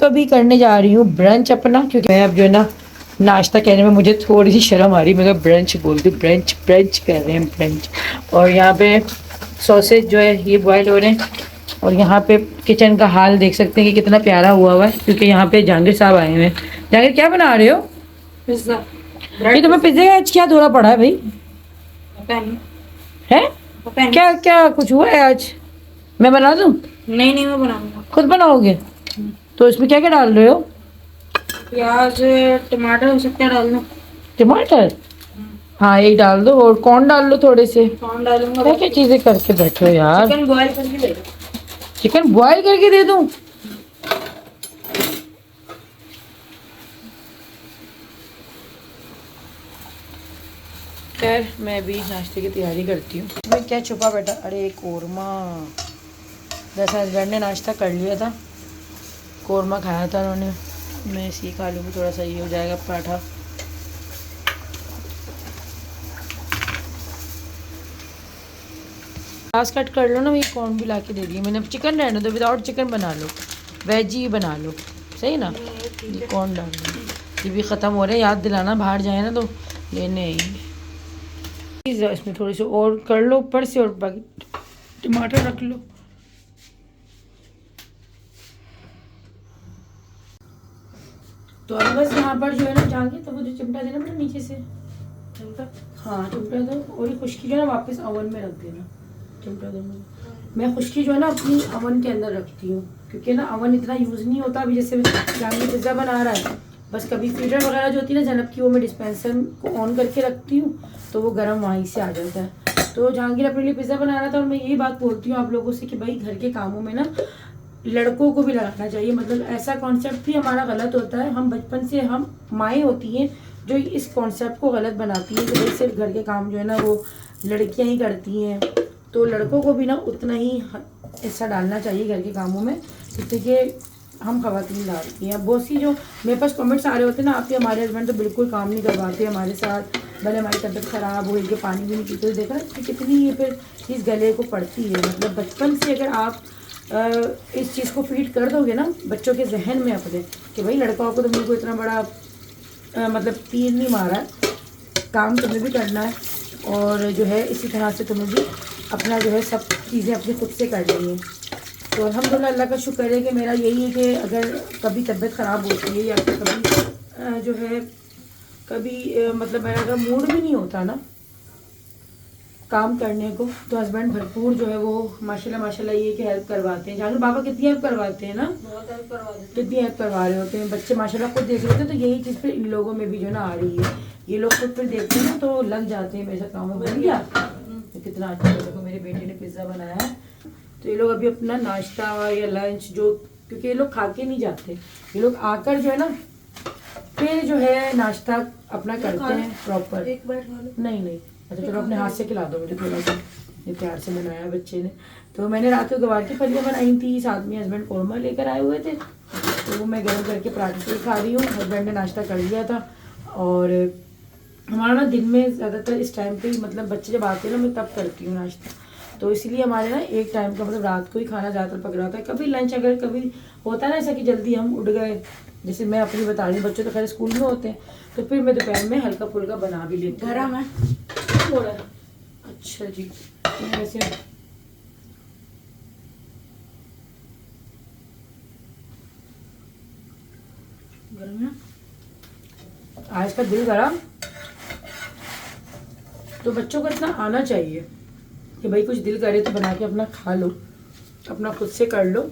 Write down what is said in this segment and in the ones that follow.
तो अभी करने जा रही हूँ ब्रंच अपना, क्योंकि मैं अब जो है ना नाश्ता कहने में मुझे थोड़ी सी शर्म आ रही है। मैं तो ब्रंच बोलती हूँ, ब्रंच ब्रंच कर रहे हैं ब्रंच। और यहाँ पे सॉसेज जो है ये बॉयल हो रहे हैं। और यहाँ पे किचन का हाल देख सकते हैं कि कितना प्यारा हुआ है, क्योंकि यहाँ पे जहांगीर साहब आए हुए हैं। जहांगीर क्या बना रहे हो? पिज्जा। ये तुम्हें पिज्जे का आज क्या धोरा पड़ा है भाई? पता नहीं। है क्या क्या कुछ हुआ है आज? मैं बना दूँ? नहीं मैं बनाऊंगा। खुद बनाओगे? तो इसमें क्या क्या डाल रहे हो? प्याज टमाटर हो सकता है डाल दो। टमाटर? हाँ एक डाल दो, और कौन डाल लो थोड़े से। कौन डालूंगा? क्या क्या चीजें करके बैठे हो यार। चिकन बॉयल करके दे दो। चिकन बॉयल करके दे दूं? खैर मैं भी नाश्ते की तैयारी करती हूँ। मैं क्या छुपा बैठा, अरे कोरमा। जैसा हस्बैंड ने नाश्ता कर लिया था, कोरमा खाया था उन्होंने, मैं इसी खा लूँगी, थोड़ा सा ये हो जाएगा पराठा। प्याज कट कर लो ना, ये कौन भी ला के दे दी मैंने। अब चिकन रहने दो, विदाउट चिकन बना लो, वेज ही बना लो, सही ना। ये कौन डाल लो, ये भी ख़त्म हो रहा है, याद दिलाना बाहर जाए ना तो लेने आएंगे। इसमें थोड़ी सी और कर लो ऊपर से, और बाकी टमाटर रख लो। तो अब बस यहाँ पर जो है ना जाके तो वो जो चिमटा देना बेटा नीचे से चिमटा, हाँ चिमटा दो, और ये खुश्की जो है ना वापस ओवन में रख देना। चिमटा दो मुझे। मैं खुश्की जो है ना अपनी ओवन के अंदर रखती हूँ, क्योंकि ना ओवन इतना यूज़ नहीं होता। अभी जैसे जाके पिज़्ज़ा बना रहा है, बस कभी फीडर वगैरह जो होती है ना जैनब की, वो मैं डिस्पेंसर को ऑन करके रखती हूँ, तो वो गर्म वहीं से आ जाता है। तो जहांगीर अपने लिए पिज़्ज़ा बना रहा था, और मैं यही बात बोलती हूँ आप लोगों से कि भाई घर के कामों में ना लड़कों को भी लगाना चाहिए। मतलब ऐसा कॉन्सेप्ट भी हमारा गलत होता है, हम बचपन से, हम माएँ होती हैं जो इस कॉन्सेप्ट को गलत बनाती हैं कि भाई सिर्फ घर के काम जो है ना वो लड़कियां ही करती हैं। तो लड़कों को भी ना उतना ही हिस्सा डालना चाहिए घर के कामों में, जिससे कि हम खवातीन डालती हैं। बहुत सी जो मेरे पास कमेंट्स आ रहे होते हैं ना, आपके हमारे हस्बैंड तो बिल्कुल काम नहीं करवाते हमारे साथ, भले हमारी तबीयत ख़राब हो, इनके पानी भी नहीं पीते। तो देखा कि कितनी ये फिर चीज़ गले को पड़ती है। मतलब बचपन से अगर आप इस चीज़ को फीड कर दोगे ना बच्चों के जहन में अपने, कि भाई लड़कों को तो मेरे को इतना बड़ा मतलब तीर नहीं मारा है, काम तुम्हें भी करना है, और जो है इसी तरह से तुम्हें भी अपना जो है सब चीज़ें अपनी खुद से करनी है। तो अल्हम्दुलिल्लाह अल्लाह का शुक्र है कि मेरा यही है कि अगर कभी तबीयत ख़राब होती है या फिर कभी जो है कभी मतलब मेरा अगर मूड भी नहीं होता ना काम करने को, तो हस्बैंड भरपूर जो है वो माशाल्लाह ये कि हेल्प करवाते हैं। जान बाबा कितनी हेल्प करवाते हैं ना, बहुत हेल्प करवा देते हैं। कितनी हेल्प करवा रहे होते हैं बच्चे माशाल्लाह खुद देख रहे होते हैं। तो यही चीज़ फिर इन लोगों में भी जो है ना आ रही है, ये लोग खुद फिर देखते हैं ना तो लग जाते हैं मेरे साथ कामों में। बन गया तो कितना अच्छा, देखो मेरे बेटे ने पिज़्ज़ा बनाया है, तो ये लोग अभी अपना नाश्ता या लंच जो, क्योंकि ये लोग खा के नहीं जाते, ये लोग आकर जो है ना फिर जो है नाश्ता अपना करते हैं प्रॉपर। एक बार खा लो। नहीं अच्छा चलो अपने हाथ से खिला दो मुझे थोड़ा सा, ये प्यार से बनाया बच्चे ने। तो मैंने रात को गवार की फलियाँ बनाई थी, साथ में हस्बैंड कोरमा लेकर आए हुए थे, तो वो मैं गर्म करके पराठे से खा रही हूँ। हस्बैंड ने नाश्ता कर लिया था, और हमारा ना दिन में ज़्यादातर इस टाइम पे मतलब बच्चे जब आते हैं ना मैं तब करती हूँ नाश्ता, तो इसलिए हमारे ना एक टाइम का मतलब रात को ही खाना ज़्यादातर पक रहा होता है। कभी लंच अगर कभी होता है ना ऐसा कि जल्दी हम उठ गए, जैसे मैं अपनी बता रही हूँ, बच्चे तो खैर स्कूल में होते हैं, तो फिर मैं दोपहर में हल्का फुल्का बना भी लेती हूँ। गरम है थोड़ा, अच्छा जी। वैसे गरम है आज का दिल करा, तो बच्चों को इतना आना चाहिए कि भाई कुछ दिल करे तो बना के अपना खा लो, अपना खुद से कर लो।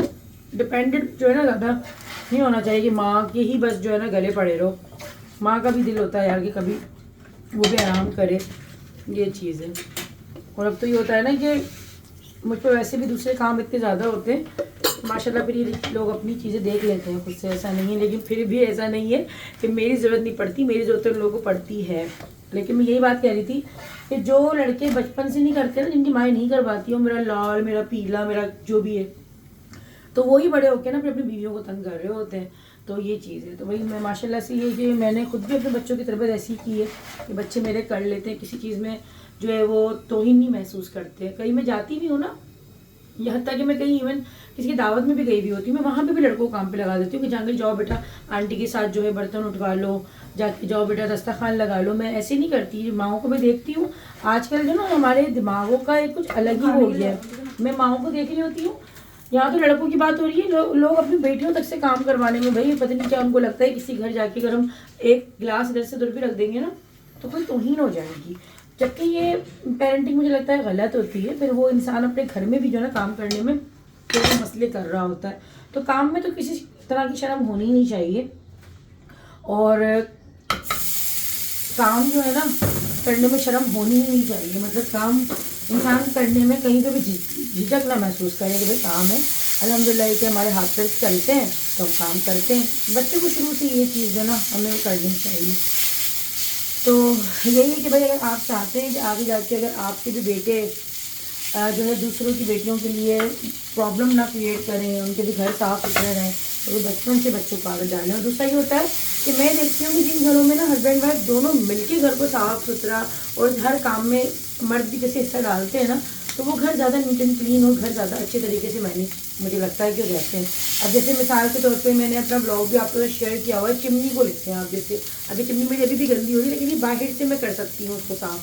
डिपेंडेंट जो है ना ज़्यादा नहीं होना चाहिए कि माँ के ही बस जो है ना गले पड़े रहो। माँ का भी दिल होता है यार कि कभी वो भी आराम करे, ये चीज़ है। और अब तो ये होता है ना कि मुझ पर वैसे भी दूसरे काम इतने ज़्यादा होते हैं माशाल्लाह, फिर ये लोग अपनी चीज़ें देख लेते हैं खुद से, ऐसा नहीं है। लेकिन फिर भी ऐसा नहीं है कि मेरी ज़रूरत नहीं पड़ती, मेरी ज़रूरत उन लोगों को पड़ती है। लेकिन मैं यही बात कह रही थी कि जो लड़के बचपन से नहीं करते ना, जिनकी माएँ नहीं करवाती हो, मेरा लाल मेरा पीला मेरा जो भी है, तो वही बड़े होकर ना फिर अपनी बीवियों को तंग कर रहे होते हैं। तो ये चीज़ है। तो वही मैं माशाल्लाह से ये कि मैंने खुद भी अपने बच्चों की तरबियत ऐसी की है कि बच्चे मेरे कर लेते हैं, किसी चीज़ में जो है वो तौहीन नहीं महसूस करते। कहीं मैं जाती भी हूँ ना यहाँ तक कि मैं कहीं इवन किसी की दावत में भी गई भी होती हूँ, मैं वहाँ पे भी लड़कों को काम पे लगा देती हूँ कि जाकर जाओ बेटा आंटी के साथ जो है बर्तन उठवा लो, जाके जाओ बेटा दस्तरखान लगा लो। मैं ऐसे नहीं करती, माओं को मैं देखती हूँ आजकल जो ना हमारे दिमागों का एक कुछ अलग ही हो गया है। मैं माओं को देख रही होती हूँ, यहाँ तो लड़कों की बात हो रही है, लोग अपनी बेटियों तक से काम करवाने में, भाई पता नहीं क्या उनको लगता है किसी घर जाके अगर हम एक गिलास इधर से उधर भी रख देंगे ना तो कोई तौहीन हो जाएगी। जबकि ये पेरेंटिंग मुझे लगता है गलत होती है। फिर वो इंसान अपने घर में भी जो है ना काम करने में तो वो मसले कर रहा होता है। तो काम में तो किसी तरह की शर्म होनी ही नहीं चाहिए। और काम जो है ना करने में शर्म होनी ही नहीं चाहिए। मतलब काम इंसान करने में कहीं पे भी झिझक ना महसूस करे कि भाई काम है, अल्हम्दुलिल्लाह कि हमारे हाथ पैर चलते हैं तो हम काम करते हैं। बच्चे को शुरू से ये चीज़ है ना हमें करनी चाहिए। तो यही है कि भाई अगर आप चाहते हैं कि आगे जाके अगर आपके भी बेटे जो है दूसरों की बेटियों के लिए प्रॉब्लम ना क्रिएट करें, उनके भी घर साफ सुथरे रहें, तो वो बचपन से बच्चों को आदत डालें। और दूसरा ये होता है कि मैं देखती हूँ कि जिन घरों में ना हस्बैंड वाइफ दोनों मिलके घर को साफ सुथरा और हर काम में मर्द भी जैसे हिस्सा डालते हैं ना, तो वो घर ज़्यादा नीट एंड क्लीन और घर ज़्यादा अच्छे तरीके से मैनेज मुझे लगता है कि रहते हैं। अब जैसे मिसाल के तौर पे मैंने अपना ब्लॉग भी आपके साथ शेयर किया हुआ है, चिमनी को लेते हैं आप। जैसे अभी चिमनी मेरी अभी भी गंदी हो रही है, लेकिन ये बाहर से मैं कर सकती हूँ उसको साफ,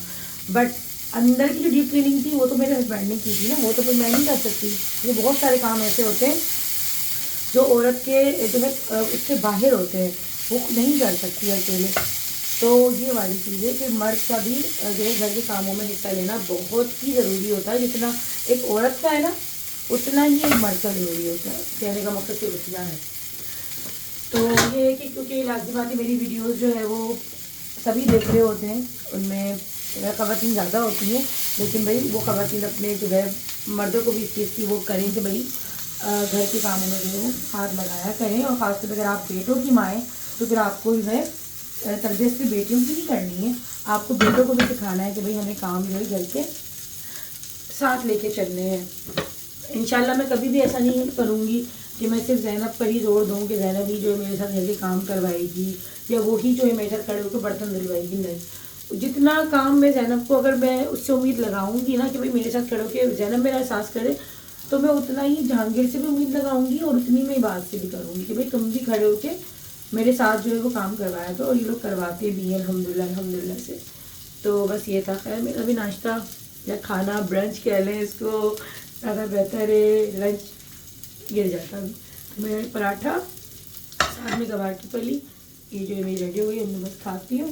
बट अंदर की जो डीप क्लीनिंग थी वो तो मेरे हस्बैंड ने की थी ना, वो तो फिर मैं नहीं कर सकती। ये बहुत सारे काम ऐसे होते हैं जो औरत के जो है उससे बाहर होते हैं, वो नहीं कर सकती अकेले। तो ये वाली चीज़ है कि मर्द का भी जो है घर के कामों में हिस्सा लेना बहुत ही ज़रूरी होता है। जितना एक औरत का है ना उतना ही एक मर्द का ज़रूरी होता है। कहने का मकसद सिर्फ उतना है। तो ये है कि क्योंकि लाजमी बात है मेरी वीडियोस जो है वो सभी देख रहे होते हैं, उनमें ख़वातीन ज़्यादा होती हैं, लेकिन भाई वो ख़वातीन अपने जो है मर्दों को भी इस चीज़ की वो करें कि भाई घर के कामों में जो है वो हाथ लगाया करें। और ख़ासतौर पर अगर आप बेटों की माँ हैं तो फिर आपको जो है तरबियत सिर्फ बेटियों की ही करनी है, आपको बेटों को भी सिखाना है कि भाई हमें काम जो है घर के साथ लेके चलने हैं। इंशाल्लाह मैं कभी भी ऐसा नहीं करूँगी कि मैं सिर्फ ज़ैनब पर ही जोर दूँ कि ज़ैनब ही जो है मेरे साथ घर के काम करवाएगी या वो ही जो है मेरे साथ खड़े होकर बर्तन धुलवाएगी। नहीं, जितना काम मैं ज़ैनब को अगर मैं उससे उम्मीद लगाऊंगी ना कि भाई मेरे साथ खड़े होकर ज़ैनब मेरा एहसास करे, तो मैं उतना ही जहांगीर से भी उम्मीद लगाऊंगी और उतनी मैं बात से भी करूँगी कि भाई तुम भी खड़े होकर मेरे साथ जो है वो काम करवाया तो, और ये लोग करवाते भी हैं अल्हम्दुलिल्लाह से। तो बस ये था। खैर मेरा भी नाश्ता या खाना ब्रंच कह लें इसको ज़्यादा बेहतर है, लंच गिर जाता है। मैं पराठा साथ में गवार की फली ये जो है मेरी रेडी हो गई, मैं बस खाती हूँ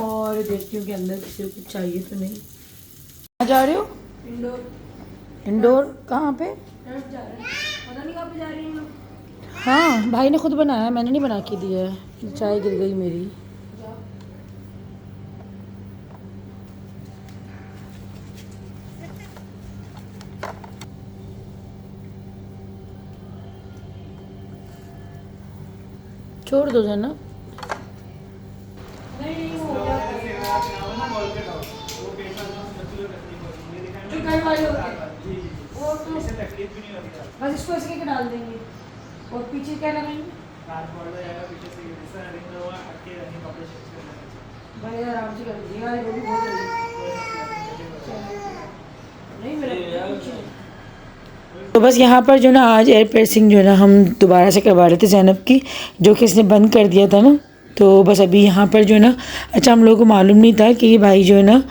और देखती हूँ कि अंदर किसी को कुछ चाहिए तो नहीं। कहाँ जा रहे हो? इंडोर। इंडोर कहाँ पे? पता नहीं कहाँ पे जा रही हैं। हाँ भाई ने खुद बनाया, मैंने नहीं बना के दिया है। चाय गिर गई मेरी। छोड़ दो जना। बस इसको ऐसे के डाल देंगे और पीछे क्या लगाएंगे? भाई आराम से कर दीजिएगा, वो भी बहुत नहीं मेरा। तो बस यहाँ पर जो ना आज एयर प्रेसिंग जो है ना हम दोबारा से करवा रहे थे ज़ैनब की, जो कि इसने बंद कर दिया था ना। तो बस अभी यहाँ पर जो है ना, अच्छा हम लोगों को मालूम नहीं था कि ये भाई जो है ना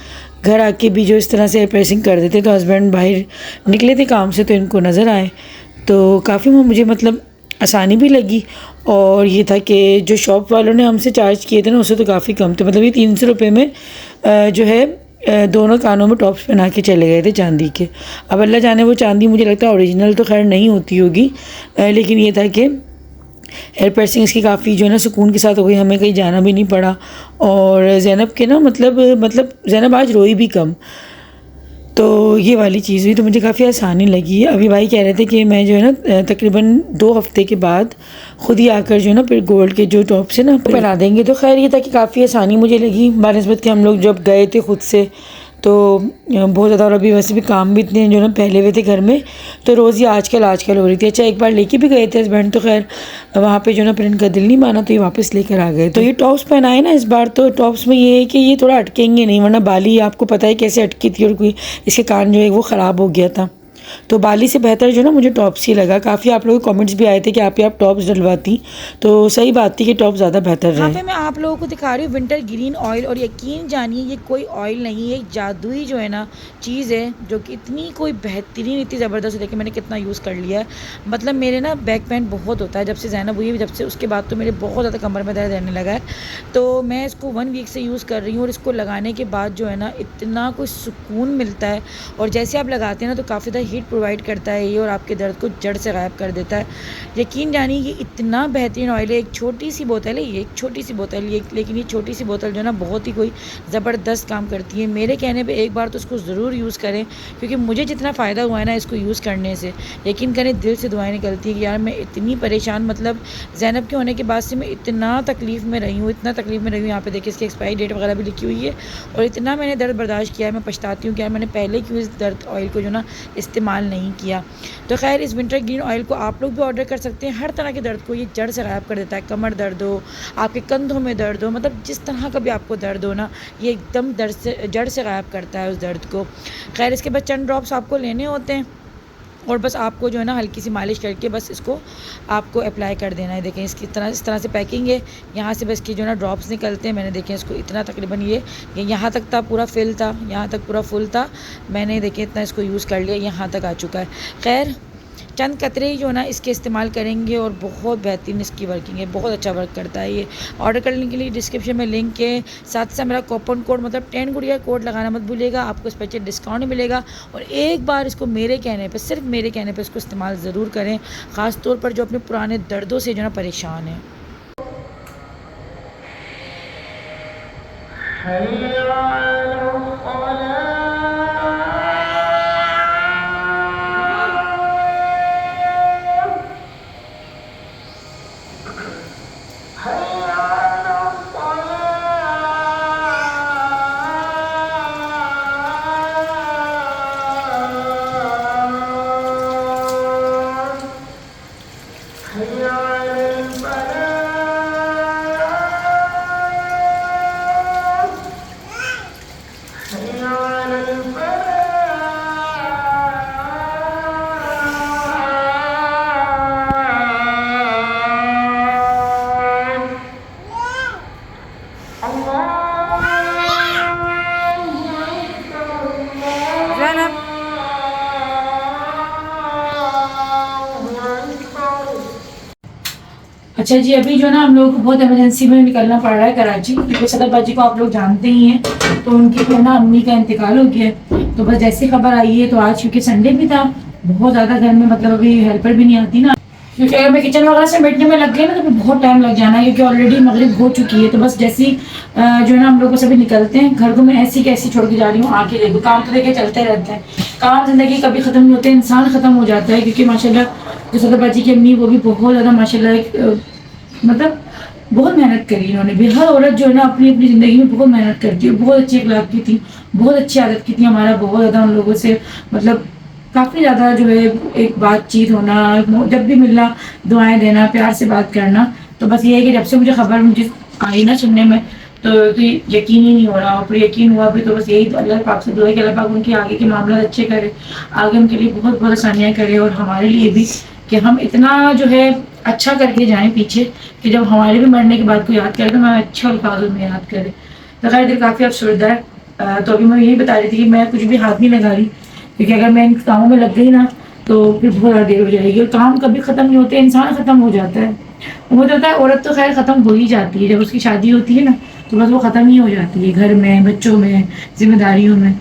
घर आके भी जो इस तरह से एयर प्रेसिंग कर देते। तो हस्बैंड बाहर निकले थे काम से तो इनको नज़र आए, तो काफ़ी मुझे मतलब आसानी भी लगी। और ये था कि जो शॉप वालों ने हमसे चार्ज किए थे ना उससे तो काफ़ी कम थे। मतलब ये 300 रुपये में जो है दोनों कानों में टॉप्स पहना के चले गए थे चांदी के। अब अल्लाह जाने वो चांदी मुझे लगता है ओरिजिनल तो खैर नहीं होती होगी, लेकिन ये था कि एयर प्रेसिंग इसकी काफ़ी जो है ना सुकून के साथ हो गई, हमें कहीं जाना भी नहीं पड़ा। और ज़ैनब के ना मतलब ज़ैनब आज रोई भी कम, तो ये वाली चीज़ हुई तो मुझे काफ़ी आसानी लगी। अभी भाई कह रहे थे कि मैं जो है ना तकरीबन 2 हफ्ते के बाद ख़ुद ही आकर जो है ना फिर गोल्ड के जो टॉप्स है ना पहना देंगे। तो खैर ये था कि काफ़ी आसानी मुझे लगी बानस्बत के हम लोग जब गए थे ख़ुद से तो बहुत ज़्यादा। और अभी वैसे भी काम भी इतने जो ना पहले हुए थे घर में, तो रोज़ ही आजकल हो रही थी। अच्छा एक बार लेके भी गए थे हस्बैंड, तो खैर वहाँ पे जो ना फिर इनका दिल नहीं माना तो ये वापस लेकर आ गए। तो ये टॉप्स पहनाए ना इस बार, तो टॉप्स में ये है कि ये थोड़ा अटकेंगे नहीं, वरना बाली आपको पता है कैसे अटकी थी और कोई इसके कान जो है वो ख़राब हो गया था। तो बाली से बेहतर जो ना मुझे टॉप्स ही लगा। काफ़ी आप लोगों के कमेंट्स भी आए थे कि आप टॉप्स डलवाती, तो सही बात थी कि टॉप ज़्यादा बेहतर रहे। यहाँ पे मैं आप लोगों को दिखा रही हूँ विंटर ग्रीन ऑयल, और यकीन जानिए ये कोई ऑयल नहीं है, एक जादुई जो है ना चीज़ है, जो कि इतनी कोई बेहतरीन, इतनी ज़बरदस्त। देखिए मैंने कितना यूज़ कर लिया है। मतलब मेरे ना बैक पेन बहुत होता है जब से ज़ैनब हुई है, जब से उसके बाद तो मेरे बहुत ज़्यादा कमर में दर्द रहने लगा है। तो मैं इसको 1 वीक से यूज़ कर रही हूँ, और इसको लगाने के बाद जो है ना इतना कुछ सुकून मिलता है। और जैसे आप लगाते हैं ना तो काफ़ी ज़्यादा हीट प्रोवाइड करता है ये, और आपके दर्द को जड़ से गायब कर देता है। यकीन जानिए ये इतना बेहतरीन ऑयल है। एक छोटी सी बोतल है ये, एक छोटी सी बोतल ये, लेकिन ये छोटी सी बोतल जो है ना बहुत ही कोई ज़बरदस्त काम करती है। मेरे कहने पे एक बार तो इसको ज़रूर यूज़ करें, क्योंकि मुझे जितना फ़ायदा हुआ है ना इसको यूज़ करने से, यकीन करें दिल से दुआएं निकलती है कि यार मैं इतनी परेशान, मतलब ज़ैनब के होने के बाद से मैं इतना तकलीफ़ में रही हूँ, इतना तकलीफ़ में रही हूँ। यहाँ पे देखिए इसकी एक्सपायरी डेट वगैरह भी लिखी हुई है, और इतना मैंने दर्द बर्दाश्त किया है। मैं पछताती हूँ कि यार मैंने पहले क्यों इस दर्द ऑयल को जो ना इस्तेमाल नहीं किया। तो खैर इस विंटर ग्रीन ऑयल को आप लोग भी ऑर्डर कर सकते हैं। हर तरह के दर्द को ये जड़ से गायब कर देता है। कमर दर्द हो, आपके कंधों में दर्द हो, मतलब जिस तरह का भी आपको दर्द हो ना, ये एकदम जड़ से गायब करता है उस दर्द को। खैर इसके बाद चंद ड्रॉप्स आपको लेने होते हैं, और बस आपको जो है ना हल्की सी मालिश करके बस इसको आपको अप्लाई कर देना है। देखें इसकी इस तरह से पैकिंग है। यहाँ से बस की जो है ना ड्रॉप्स निकलते हैं। मैंने देखें इसको इतना तकरीबन ये यहाँ तक था, पूरा फिल था, यहाँ तक पूरा फुल था। मैंने देखें इतना इसको यूज़ कर लिया, यहाँ तक आ चुका है। खैर चंद कतरे ही जो ना इसके इस्तेमाल करेंगे, और बहुत बेहतरीन इसकी वर्किंग है, बहुत अच्छा वर्क करता है ये। ऑर्डर करने के लिए डिस्क्रिप्शन में लिंक है, साथ मेरा कूपन कोड मतलब 10 गुड़िया कोड लगाना मत भूलिएगा, आपको स्पेशल डिस्काउंट मिलेगा। और एक बार इसको मेरे कहने पे, सिर्फ मेरे कहने पे इसको इस्तेमाल ज़रूर करें, ख़ास तौर पर जो अपने पुराने दर्दों से जो ना परेशान है। अच्छा जी, अभी जो ना हम लोगों को बहुत इमरजेंसी में निकलना पड़ रहा है कराची, क्योंकि सदर बाजी को आप लोग जानते ही हैं, तो उनकी जो है ना अम्मी का इंतकाल हो गया है। तो बस जैसी खबर आई है, तो आज क्योंकि संडे भी था, बहुत ज़्यादा घर में मतलब अभी हेल्पर भी नहीं आती ना, क्योंकि अगर मैं किचन वगैरह से बैठने में लग गई ना तो फिर बहुत टाइम लग जाना है, क्योंकि ऑलरेडी मगरिब हो चुकी है। तो बस जैसी जो है ना हम लोग सभी निकलते हैं घर को, मैं ऐसी कैसी छोड़ के जा रही हूँ, आके देखो काम तो देखे चलते रहते हैं। काम जिंदगी कभी ख़त्म नहीं होते, इंसान ख़त्म हो जाता है। क्योंकि माशाल्लाह जो सदर बाजी की अम्मी, वो भी बहुत ज़्यादा माशाल्लाह मतलब बहुत मेहनत करी इन्होंने भी। हर औरत जो है ना अपनी अपनी ज़िंदगी में बहुत मेहनत करती है। बहुत अच्छी अखलाक की थी, बहुत अच्छी आदत की थी, हमारा बहुत ज़्यादा उन लोगों से मतलब काफ़ी ज़्यादा जो है एक बातचीत होना, जब भी मिलना दुआएं देना, प्यार से बात करना। तो बस ये है कि जब से मुझे खबर मुझे आई ना सुनने में, तो यकीन ही नहीं हो रहा। और फिर यकीन हुआ भी, तो बस यही तो अल्लाह पाक से दुआ है कि अल्लाह पाक उनके आगे के मामला अच्छे करे, आगे उनके लिए बहुत बहुत आसानियाँ करे, और हमारे लिए भी कि हम इतना जो है अच्छा करके जाएं पीछे, कि जब हमारे भी मरने के बाद कोई याद करे तो मैं अच्छे अल्फाजों में याद करे। तो खैर दिल काफ़ी अफसरदा है। तो अभी मैं यही बता रही थी कि मैं कुछ भी हाथ नहीं लगा रही, क्योंकि अगर मैं इन कामों में लग गई ना तो फिर बहुत ज़्यादा देर हो जाएगी, और काम कभी ख़त्म नहीं होते, इंसान ख़त्म हो जाता है। वो तो होता है, औरत तो खैर ख़त्म हो ही जाती है, जब उसकी शादी होती है ना तो बस वो ख़त्म ही हो जाती है, घर में, बच्चों में, जिम्मेदारियों में,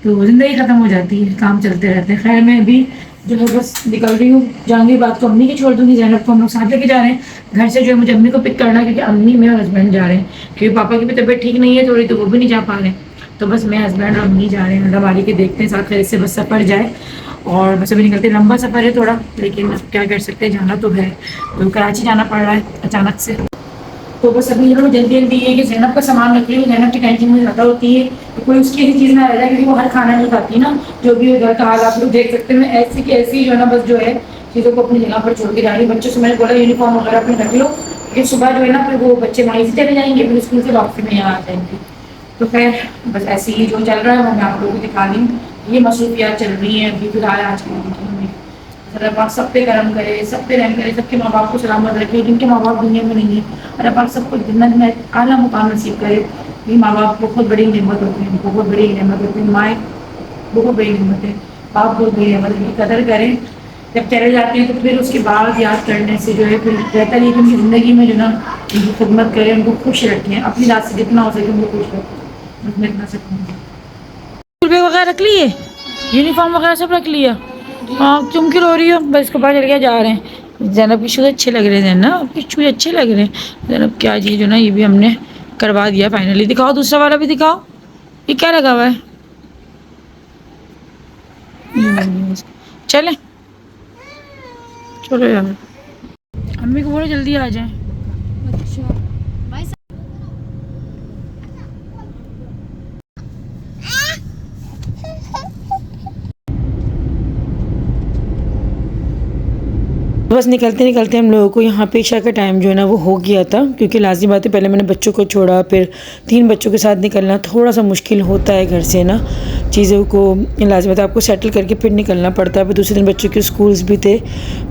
तो ज़िंदगी ख़त्म हो जाती है, काम चलते रहते हैं। खैर मैं अभी जो है बस निकल रही हूँ, जाऊँगी बात को अम्मी की छोड़ दूँगी, ज़ैनब को हम लोग साथ लेके जा रहे हैं घर से। जो है मुझे अम्मी को पिक करना है, क्योंकि अम्मी मेरे हस्बैंड जा रहे हैं, क्योंकि पापा की भी तबीयत ठीक नहीं है थोड़ी, तो वो भी नहीं जा पा रहे हैं। तो बस मैं हस्बैंड और अम्मी जा रहे हैं, अल्लाह वाली के देखते हैं साथ खैर से बस सफ़र जाए। और बस अभी निकलते, लंबा सफ़र है थोड़ा, लेकिन क्या कर सकते हैं, जाना तो है। तो कराची जाना पड़ रहा है अचानक से। तो बस अभी ये लोग जल्दी जल्दी है कि ज़ैनब का सामान रख रही हूँ। ज़ैनब की टेंशन मुझे ज़्यादा होती है कि कोई उसकी ऐसी चीज़ ना रह जाए, क्योंकि वो हर खाना नहीं खाती ना, जो भी घर का हाल आप लोग देख सकते हैं। ऐसी की ऐसी जो है ना बस जो है चीज़ों को अपनी जगह पर छोड़ के जा रही है। बच्चों से मैंने बोला यूनिफॉर्म वगैरह अपनी रख लो, क्योंकि सुबह जो है ना फिर वो बच्चे वहीं से चले जाएंगे, फिर स्कूल से वापसी में यहाँ आ जाएंगे। तो खैर बस ऐसे ही जो चल रहा है वो मैं आप लोगों को दिखा रही हूँ। ये मसरूफियात चल रही हैं अभी फिलहाल आज की ज़िंदगी में। अल्लाह पाक सब पे करम करे, सब पे रहम करे, सबके माँ बाप को सलामत रखे, जिनके माँ बाप दुनिया में नहीं है अल्लाह पाक सबको जन्नत में आला मुकाम नसीब करे। ये माँ बाप बहुत बड़ी नेमत होती है, बहुत बड़ी नेमत होती है, माएँ बहुत बड़ी नेमत है, बाप बहुत बड़ी नेमत है, कदर करें। जब चले जाते हैं तो फिर उसके बाद याद करने से जो है फिर बेहतर है कि उनकी ज़िंदगी में जो ना उनकी खिदमत करें, उनको खुश रखें, अपनी रात से जितना हो सके उनको खुश रखें। बस मैं इतना सकूँगी। स्कूल बैग वगैरह रख लिए, यूनिफॉर्म वगैरह सब रख लिया। हाँ तुम क्यों रो रही हो? बस इसको बाहर चल के जा रहे हैं। जैनब के शूज़ अच्छे लग रहे हैं ना, आपके शूज़ अच्छे लग रहे हैं जैनब क्या जी, जो ना ये भी हमने करवा दिया फाइनली। दिखाओ दूसरा वाला भी दिखाओ, ये क्या लगा हुआ है? चले चलो यार, अम्मी को बोलो जल्दी आ जाए। बस निकलते निकलते हम लोगों को यहाँ पे इशा का टाइम जो है ना वो हो गया था, क्योंकि लाज़मी बात है पहले मैंने बच्चों को छोड़ा, फिर 3 बच्चों के साथ निकलना थोड़ा सा मुश्किल होता है घर से ना, चीज़ों को लाज़मी बात है आपको सेटल करके फिर निकलना पड़ता है। फिर दूसरे दिन बच्चों के स्कूल्स भी थे,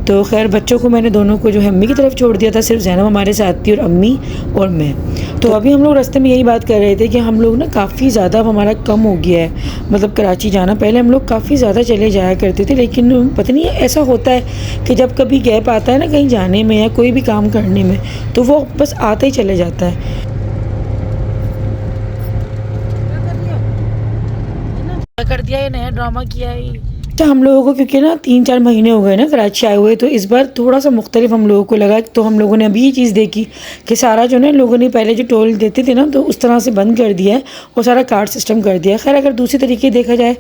तो खैर बच्चों को मैंने दोनों को जो है अम्मी की तरफ छोड़ दिया था, सिर्फ जैनब हमारे साथ थी और अम्मी और मैं। तो अभी हम लोग रास्ते में यही बात कर रहे थे कि हम लोग ना काफ़ी ज़्यादा हमारा कम हो गया है, मतलब कराची जाना। पहले हम लोग काफ़ी ज़्यादा चले जाया करते थे, लेकिन पता नहीं ऐसा होता है कि जब कभी गैप आता है ना कहीं जाने में या कोई भी काम करने में, तो वो बस आता ही चले जाता है। कर दिया, ये नया ड्रामा किया है। अच्छा हम लोगों को क्योंकि ना 3-4 महीने हो गए ना कराची आए हुए, तो इस बार थोड़ा सा मुख्तलिफ हम लोगों को लगा। तो हम लोगों ने अभी ये चीज़ देखी कि सारा जो ना लोगों ने पहले जो टोल देते थे ना तो उस तरह से बंद कर दिया है और सारा कार्ड सिस्टम कर दिया है। खैर अगर दूसरे तरीके देखा जाए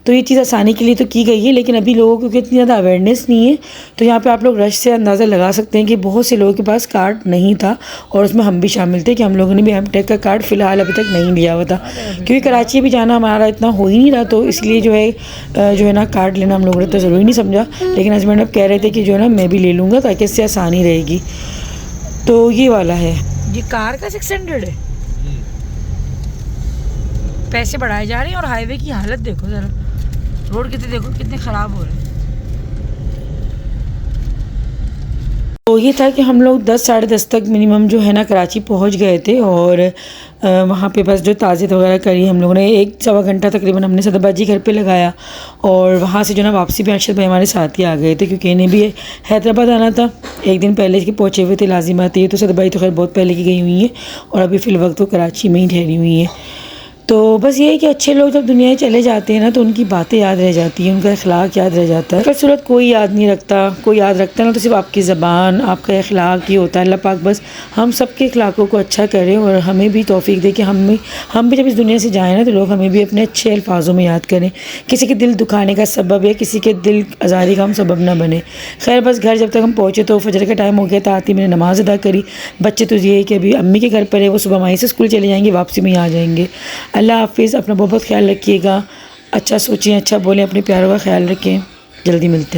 तो ये चीज़ आसानी के लिए तो की गई है, लेकिन अभी लोगों को इतनी ज़्यादा अवेयरनेस नहीं है। तो यहाँ पर आप लोग रश से अंदाज़ा लगा सकते हैं कि बहुत से लोगों के पास कार्ड नहीं था, और उसमें हम भी शामिल थे कि हम लोगों ने भी एमटेक का कार्ड फ़िलहाल अभी तक नहीं लिया हुआ था, क्योंकि कराची भी जाना हमारा इतना हो ही नहीं रहा। तो इसलिए जो है ना कार्ड लेना हम लोगों ने तो ज़रूरी नहीं समझा, लेकिन हस्बैंड अब कह रहे थे कि जो है ना मैं भी ले लूँगा ताकि इससे आसानी रहेगी। तो ये वाला है, ये कार का 600 है। पैसे बढ़ाए जा रहे हैं और हाईवे की हालत देखो ज़रा, रोड कितने ख़राब हो रहे हैं। तो ये था कि हम लोग 10 साढ़े 10 तक मिनिमम जो है ना कराची पहुंच गए थे, और वहाँ पे बस जो ताज़ियत वगैरह करी हम लोगों ने, 1-1.25 घंटा तकरीबन हमने सदाबाजी घर पे लगाया, और वहाँ से जो ना वापसी भी अरशद भाई हमारे साथ ही आ गए थे, क्योंकि इन्हें भी हैदराबाद आना था, एक दिन पहले के पहुँचे हुए थे लाजिमात। ये तो सदाबाजी तो खैर बहुत पहले की गई हुई है और अभी फ़िल वक्त वो कराची में ही ठहरी हुई है। तो बस ये है कि अच्छे लोग जब दुनिया में चले जाते हैं ना तो उनकी बातें याद रह जाती हैं, उनका अखलाक याद रह जाता है। खूबसूरत कोई याद नहीं रखता, कोई याद रखता ना तो सिर्फ आपकी ज़बान, आपका अखलाक ही होता है। अल्लाह पाक बस हम सब के अखलाकों को अच्छा करे और हमें भी तौफीक दे कि हम भी जब इस दुनिया से जाएँ ना तो लोग हमें भी अपने अच्छे अल्फाजों में याद करें, किसी के दिल दुखाने का सबब या किसी के दिल आज़ारी का हम सबब ना बने। खैर बस घर जब तक हम पहुँचे तो फजर का टाइम हो गया था, आती मैंने नमाज़ अदा करी। बच्चे तो ये है कि अभी अम्मी के घर पर है, वो सुबह माई से स्कूल चले जाएंगे, वापसी में ही आ जाएंगे। अल्लाह हाफिज़, अपना बहुत ख्याल रखिएगा, अच्छा सोचें, अच्छा बोलें, अपने प्यारों का ख्याल रखें। जल्दी मिलते हैं।